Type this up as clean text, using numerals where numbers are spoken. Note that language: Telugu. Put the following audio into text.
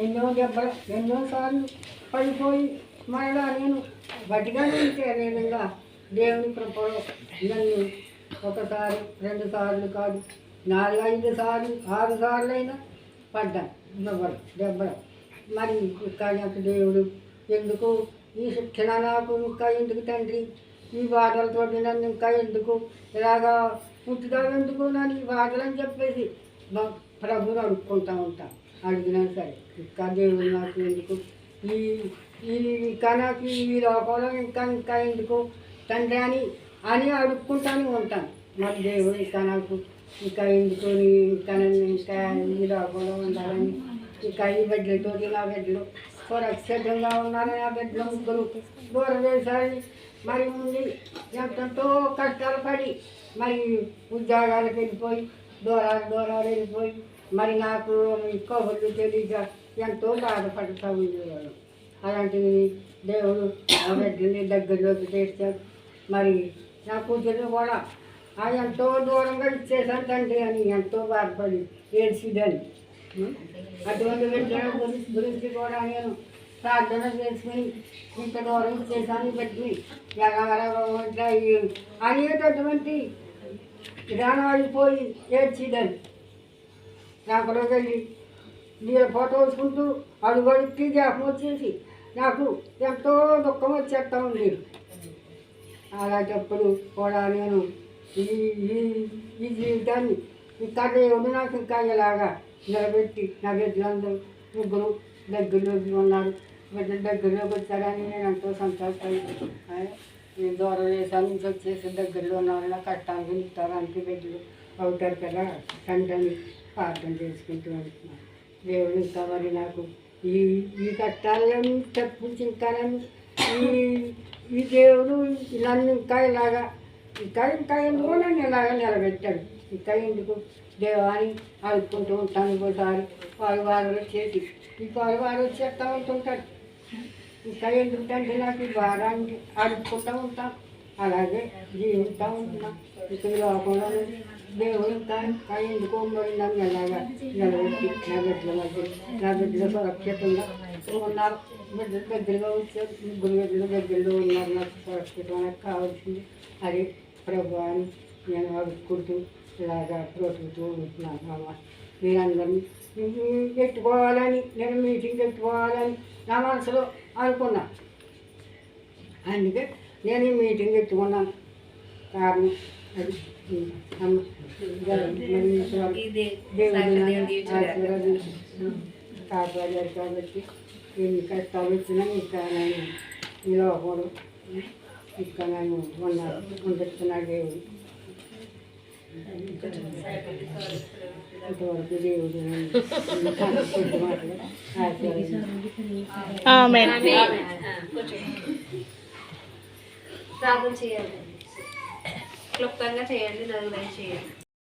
ఎన్నో దెబ్బలు ఎన్నోసార్లు పడిపోయి మరలా నేను గట్టిగానే ఉంటే నేనుగా దేవుని కృపలో నన్ను ఒకసారి 2 సార్లు కాదు 4, 5 సార్లు 6 సార్లు అయినా పడ్డాను దెబ్బలు. మరి ఇంకా నాకు దేవుడు ఎందుకు ఈ శిక్షణ నాకు ఇంకా ఎందుకు తండ్రి, ఈ బాధలతోటి నన్ను ఇంకా ఎందుకు ఇలాగా పుట్టుదాం ఎందుకు నన్ను ఈ బాధలు అని చెప్పేసి మా ప్రభుని అడుక్కుంటూ ఉంటాను. అడిగినా సరే ఇంకా దేవుడు నాకు ఎందుకు ఈ ఈ ఇంకా నాకు ఈ లోకంలో ఇంకా ఇంకా ఎందుకు తండ్రి అని అడుక్కుంటానే ఉంటాను. మరి దేవుడు ఇంకా నాకు ఇంకా ఎందుకు ఇంకా నన్ను ఇంకా ఈ లోకంలో ఉండాలని ఇంకా ఈ బిడ్డలతోటి నా బిడ్డలు సురక్షితంగా ఉన్నారని ఆ బిడ్డలు ముగ్గురు దూరదేశాన్ని మరి ఉండి ఎంతో కష్టాలు పడి మరి ఉద్యోగాలకు వెళ్ళిపోయి దూరాలు వెళ్ళిపోయి మరి నాకు కబుర్లు తెలియక ఎంతో బాధపడుతూ ఉండేవాడు. అలాంటివి దేవుడు ఆ బిడ్డని దగ్గరలోకి తెచ్చాడు. మరి నా కూతుర్ని కూడా ఎంతో దూరంగా ఇచ్చేసాను తండ్రి అని ఎంతో బాధపడి ఏడ్చిదని. అటువంటి బిడ్డల గురించి కూడా నేను ప్రార్థన చేసుకుని ఇంత దూరం ఇచ్చేసాను పెట్టి ఎలాగ అనేటటువంటి విధానం అయిపోయి ఏడ్చిదని. నాకులో వెళ్ళి నీళ్ళ పూట వేసుకుంటూ అడుగడుక్కి జ్ఞాపకం వచ్చేసి నాకు ఎంతో దుఃఖం వచ్చేస్తూ ఉంది. అలాంటప్పుడు కూడా నేను ఈ జీవితాన్ని ఇంకా దేవుడు నాకు ఇంకా ఇలాగా నిలబెట్టి నా బిడ్డలందరూ ముగ్గురు దగ్గరలోకి ఉన్నారు. బిడ్డలు దగ్గరలోకి వచ్చారని నేను ఎంతో సంతోషపడి నేను దూరం దేశాల నుంచి వచ్చేసి దగ్గరలో ఉన్నారు. నా కష్టానికి నిస్తారానికి బిడ్డలు అవుతారు కదా తండ్రిని ప్రార్థన చేసుకుంటూ ఉంటున్నాను. దేవుడు ఇంకా మరి నాకు ఈ కష్టాల్లో తప్పించి ఇంకా నన్ను ఈ దేవుడు నన్ను ఇంకా ఇలాగా ఇంకా ఎందుకు నన్ను ఇలాగా నిలబెట్టాడు. ఇంకా ఎందుకు దేవాన్ని అడుక్కుంటూ ఉంటాను. ఇంకోసారి వారు వచ్చేసి వారు వచ్చేస్తూ ఉంటుంటాడు. ఇంకా ఎందుకంటే నాకు ఈ భారాన్ని అడుక్కుంటూ ఉంటాను. అలాగే జీవిస్తూ ఉంటున్నాను. ఇక్కడ లోకంలో దేవుడు ఇంకా ఎందుకో మరి నన్ను ఎలాగా నిలబెట్టి నా బిడ్డలు సురక్షితంగా ఉన్నారు. బిడ్డలు దగ్గరగా వచ్చారు. ముగ్గురు బిడ్డలు దగ్గరలో ఉన్నారు. నాకు సురక్షితంగా కావాల్సింది అది ప్రభు అని నేను అడుక్కుంటూ ఇలాగా బ్రతుకుతూ ఉంటున్నాను. అమ్మ మీరందరినీ పెట్టుకోవాలని నేను మీటింగ్ పెట్టుకోవాలని నా మనసులో అనుకున్నాను. అందుకే నేను ఈ మీటింగ్ పెట్టుకున్నాను. కారణం అది కాపాడారు కాబట్టి ఎన్ని కష్టాలు వచ్చినా ఇంకా నేను ఈ లోపలు ఇంకా నేను ఉండొస్తున్నాడు దేవుడు. ఇంతవరకు దేవుడు ప్రార్థన చేయాలి, క్లుప్తంగా చేయండి, నలుగురు చేయండి.